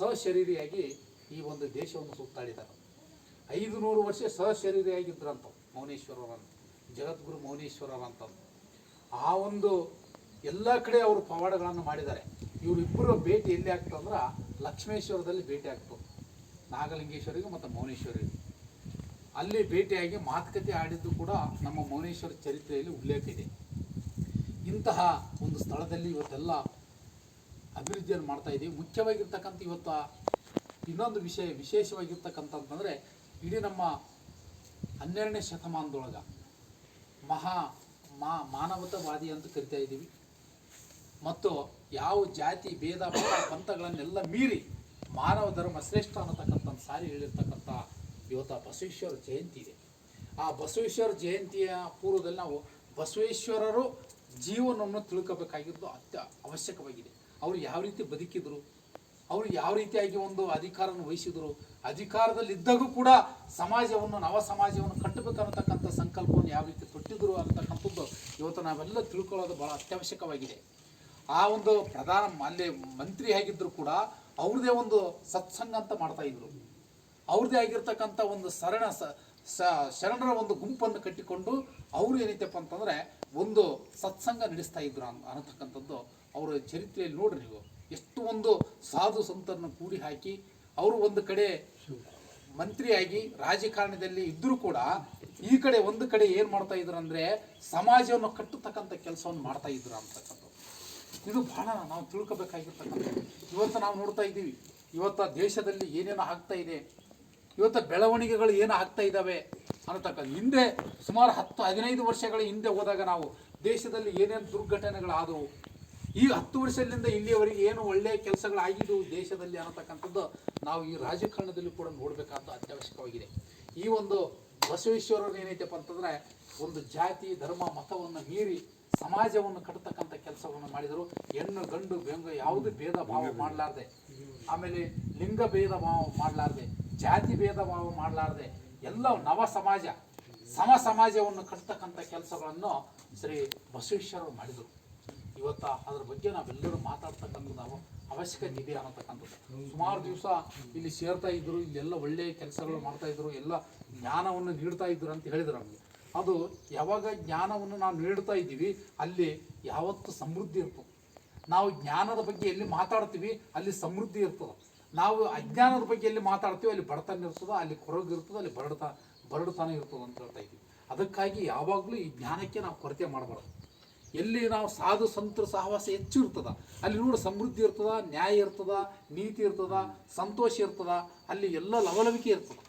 ಸಶರೀರಿಯಾಗಿ ಈ ಒಂದು ದೇಶವನ್ನು ಸುತ್ತಾಡಿದ್ದಾರೆ. 500 ವರ್ಷ ಸಶರೀರಿಯಾಗಿದ್ದರಂತ ಮೌನೇಶ್ವರರನ್ನು, ಜಗದ್ಗುರು ಮೌನೇಶ್ವರರಂತ. ಆ ಒಂದು ಎಲ್ಲ ಕಡೆ ಅವರು ಪವಾಡಗಳನ್ನು ಮಾಡಿದ್ದಾರೆ. ಇವರಿಬ್ಬರು ಭೇಟಿ ಎಲ್ಲಿ ಆಗ್ತದಂದ್ರೆ ಲಕ್ಷ್ಮೇಶ್ವರದಲ್ಲಿ ಭೇಟಿ ಆಗ್ತದೆ, ನಾಗಲಿಂಗೇಶ್ವರಿಗೆ ಮತ್ತು ಮೌನೇಶ್ವರಿಗೆ. ಅಲ್ಲಿ ಭೇಟಿಯಾಗಿ ಮಾತುಕತೆ ಆಡಿದ್ದು ಕೂಡ ನಮ್ಮ ಮೌನೇಶ್ವರ ಚರಿತ್ರೆಯಲ್ಲಿ ಉಲ್ಲೇಖ ಇದೆ. ಇಂತಹ ಒಂದು ಸ್ಥಳದಲ್ಲಿ ಇವತ್ತೆಲ್ಲ ಅಭಿವೃದ್ಧಿಯನ್ನು ಮಾಡ್ತಾ ಇದ್ದೀವಿ. ಮುಖ್ಯವಾಗಿರ್ತಕ್ಕಂಥ ಇವತ್ತು ಇನ್ನೊಂದು ವಿಶೇಷವಾಗಿರ್ತಕ್ಕಂಥಂತಂದರೆ, ಇಡೀ ನಮ್ಮ 12ನೇ ಶತಮಾನದೊಳಗೆ ಮಾನವತಾವಾದಿ ಅಂತ ಕರಿತಾ ಇದ್ದೀವಿ. ಮತ್ತು ಯಾವ ಜಾತಿ ಭೇದ ಪಂಥಗಳನ್ನೆಲ್ಲ ಮೀರಿ ಮಾನವ ಧರ್ಮ ಶ್ರೇಷ್ಠ ಅನ್ನತಕ್ಕಂಥ ಸಾರಿ ಹೇಳಿರ್ತಕ್ಕಂಥ ಇವತ್ತು ಬಸವೇಶ್ವರ ಜಯಂತಿ ಇದೆ. ಆ ಬಸವೇಶ್ವರ ಜಯಂತಿಯ ಪೂರ್ವದಲ್ಲಿ ನಾವು ಬಸವೇಶ್ವರರು ಜೀವನವನ್ನು ತಿಳ್ಕೋಬೇಕಾಗಿದ್ದು ಅವಶ್ಯಕವಾಗಿದೆ. ಅವರು ಯಾವ ರೀತಿ ಬದುಕಿದ್ರು, ಅವರು ಯಾವ ರೀತಿಯಾಗಿ ಒಂದು ಅಧಿಕಾರವನ್ನು ವಹಿಸಿದರು, ಅಧಿಕಾರದಲ್ಲಿದ್ದಾಗೂ ಕೂಡ ಸಮಾಜವನ್ನು ನವ ಸಮಾಜವನ್ನು ಕಟ್ಟಬೇಕನ್ನತಕ್ಕಂಥ ಸಂಕಲ್ಪವನ್ನು ಯಾವ ರೀತಿ ತೊಟ್ಟಿದ್ರು ಅನ್ನತಕ್ಕಂಥದ್ದು ಇವತ್ತು ನಾವೆಲ್ಲ ತಿಳ್ಕೊಳ್ಳೋದು ಭಾಳ ಅತ್ಯವಶ್ಯಕವಾಗಿದೆ. ಆ ಒಂದು ಅಲ್ಲಿ ಮಂತ್ರಿ ಆಗಿದ್ದರೂ ಕೂಡ ಅವ್ರದ್ದೇ ಒಂದು ಸತ್ಸಂಗ ಅಂತ ಮಾಡ್ತಾಯಿದ್ರು. ಅವ್ರದ್ದೇ ಆಗಿರ್ತಕ್ಕಂಥ ಒಂದು ಶರಣರ ಒಂದು ಗುಂಪನ್ನು ಕಟ್ಟಿಕೊಂಡು ಅವರು ಏನೈತಪ್ಪ ಅಂತಂದರೆ ಒಂದು ಸತ್ಸಂಗ ನಡೆಸ್ತಾ ಇದ್ರು ಅನ್ನತಕ್ಕಂಥದ್ದು ಅವರ ಚರಿತ್ರೆಯಲ್ಲಿ ನೋಡ್ರಿ ನೀವು. ಎಷ್ಟು ಒಂದು ಸಾಧು ಸಂತರನ್ನು ಕೂಡಿ ಹಾಕಿ ಅವರು ಒಂದು ಕಡೆ ಮಂತ್ರಿಯಾಗಿ ರಾಜಕಾರಣದಲ್ಲಿ ಇದ್ದರೂ ಕೂಡ ಈ ಕಡೆ ಒಂದು ಕಡೆ ಏನು ಮಾಡ್ತಾ ಇದ್ರು ಅಂದರೆ ಸಮಾಜವನ್ನು ಕಟ್ಟತಕ್ಕಂಥ ಕೆಲಸವನ್ನು ಮಾಡ್ತಾ ಇದ್ರು ಅಂತಕ್ಕಂಥದ್ದು. ಇದು ಬಹಳ ನಾವು ತಿಳ್ಕೊಬೇಕಾಗಿರ್ತಕ್ಕಂಥದ್ದು. ಇವತ್ತು ನಾವು ನೋಡ್ತಾ ಇದ್ದೀವಿ, ಇವತ್ತು ದೇಶದಲ್ಲಿ ಏನೇನು ಆಗ್ತಾ ಇದೆ, ಇವತ್ತು ಬೆಳವಣಿಗೆಗಳು ಏನು ಆಗ್ತಾ ಇದ್ದಾವೆ ಅನ್ನತಕ್ಕಂಥ. ಹಿಂದೆ ಸುಮಾರು 10-15 ವರ್ಷಗಳ ಹಿಂದೆ ಹೋದಾಗ ನಾವು ದೇಶದಲ್ಲಿ ಏನೇನು ದುರ್ಘಟನೆಗಳಾದವು, ಈ 10 ವರ್ಷದಿಂದ ಇಲ್ಲಿಯವರೆಗೆ ಏನು ಒಳ್ಳೆಯ ಕೆಲಸಗಳಾಗಿದ್ದವು ದೇಶದಲ್ಲಿ ಅನ್ನತಕ್ಕಂಥದ್ದು ನಾವು ಈ ರಾಜಕಾರಣದಲ್ಲಿ ಕೂಡ ನೋಡಬೇಕಾದ ಅತ್ಯವಶ್ಯಕವಾಗಿದೆ. ಈ ಒಂದು ಬಸವೇಶ್ವರರು ಏನೈತಪ್ಪ ಅಂತಂದರೆ ಒಂದು ಜಾತಿ ಧರ್ಮ ಮತವನ್ನು ಮೀರಿ ಸಮಾಜವನ್ನು ಕಟ್ಟತಕ್ಕಂಥ ಕೆಲಸವನ್ನು ಮಾಡಿದರು. ಹೆಣ್ಣು ಗಂಡು ಬೆಂಗ ಯಾವುದೇ ಭೇದ ಭಾವ ಮಾಡಲಾರ್ದೆ, ಆಮೇಲೆ ಲಿಂಗ ಭೇದ ಭಾವ ಮಾಡಲಾರ್ದೆ, ಜಾತಿ ಭೇದ ಭಾವ ಮಾಡಲಾರ್ದೆ ಎಲ್ಲ ನವ ಸಮಾಜ ಸಮಾಜವನ್ನು ಕಟ್ಟತಕ್ಕಂಥ ಕೆಲಸಗಳನ್ನು ಶ್ರೀ ಬಸವೇಶ್ವರರು ಮಾಡಿದರು. ಇವತ್ತು ಅದರ ಬಗ್ಗೆ ನಾವೆಲ್ಲರೂ ಮಾತಾಡ್ತಕ್ಕಂಥದ್ದು ಅವಶ್ಯಕತೆ ಇದೆ ಅನ್ನತಕ್ಕಂಥದ್ದು. ಸುಮಾರು ದಿವಸ ಇಲ್ಲಿ ಸೇರ್ತಾ ಇದ್ರು, ಇಲ್ಲೆಲ್ಲ ಒಳ್ಳೆಯ ಕೆಲಸಗಳು ಮಾಡ್ತಾಯಿದ್ರು, ಎಲ್ಲ ಜ್ಞಾನವನ್ನು ನೀಡ್ತಾ ಇದ್ರು ಅಂತ ಹೇಳಿದ್ರು ನಮಗೆ. ಅದು ಯಾವಾಗ ಜ್ಞಾನವನ್ನು ನಾವು ನೀಡ್ತಾ ಇದ್ದೀವಿ ಅಲ್ಲಿ ಯಾವತ್ತು ಸಮೃದ್ಧಿ ಇರ್ತದೆ. ನಾವು ಜ್ಞಾನದ ಬಗ್ಗೆ ಎಲ್ಲಿ ಮಾತಾಡ್ತೀವಿ ಅಲ್ಲಿ ಸಮೃದ್ಧಿ ಇರ್ತದೆ. ನಾವು ಅಜ್ಞಾನದ ಬಗ್ಗೆ ಎಲ್ಲಿ ಮಾತಾಡ್ತೀವಿ ಅಲ್ಲಿ ಬಡತನ ಇರ್ತದೆ, ಅಲ್ಲಿ ಕೊರಗು ಇರ್ತದೆ, ಅಲ್ಲಿ ಬರಡುತನ ಇರ್ತದೆ ಅಂತ ಹೇಳ್ತಾ ಇದ್ದೀವಿ. ಅದಕ್ಕಾಗಿ ಯಾವಾಗಲೂ ಈ ಜ್ಞಾನಕ್ಕೆ ನಾವು ಕೊರತೆ ಮಾಡಬಾರ್ದು. ಎಲ್ಲಿ ನಾವು ಸಾಧು ಸಂತರ ಸಹವಾಸ ಹೆಚ್ಚು ಇರ್ತದ ಅಲ್ಲಿ ನೋಡಿ ಸಮೃದ್ಧಿ ಇರ್ತದ, ನ್ಯಾಯ ಇರ್ತದ, ನೀತಿ ಇರ್ತದ, ಸಂತೋಷ ಇರ್ತದ, ಅಲ್ಲಿ ಎಲ್ಲ ಲವಲವಿಕೆ ಇರ್ತದೆ.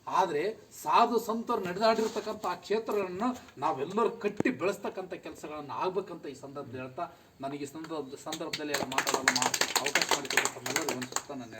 ಆದರೆ ಸಾಧು ಸಂತರು ನಡೆದಾಡಿರ್ತಕ್ಕಂಥ ಆ ಕ್ಷೇತ್ರಗಳನ್ನು ನಾವೆಲ್ಲರೂ ಕಟ್ಟಿ ಬೆಳೆಸ್ತಕ್ಕಂಥ ಕೆಲಸಗಳನ್ನು ಆಗ್ಬೇಕಂತ ಈ ಸಂದರ್ಭದಲ್ಲಿ ಹೇಳ್ತಾ ನನಗೆ ಈ ಸಂದರ್ಭದಲ್ಲಿ ಮಾತಾಡಲು ಅವಕಾಶ ಮಾಡಿಕೊಟ್ಟು ತಮ್ಮೆಲ್ಲರಿಗೂ ಒಂದು ನನ್ನ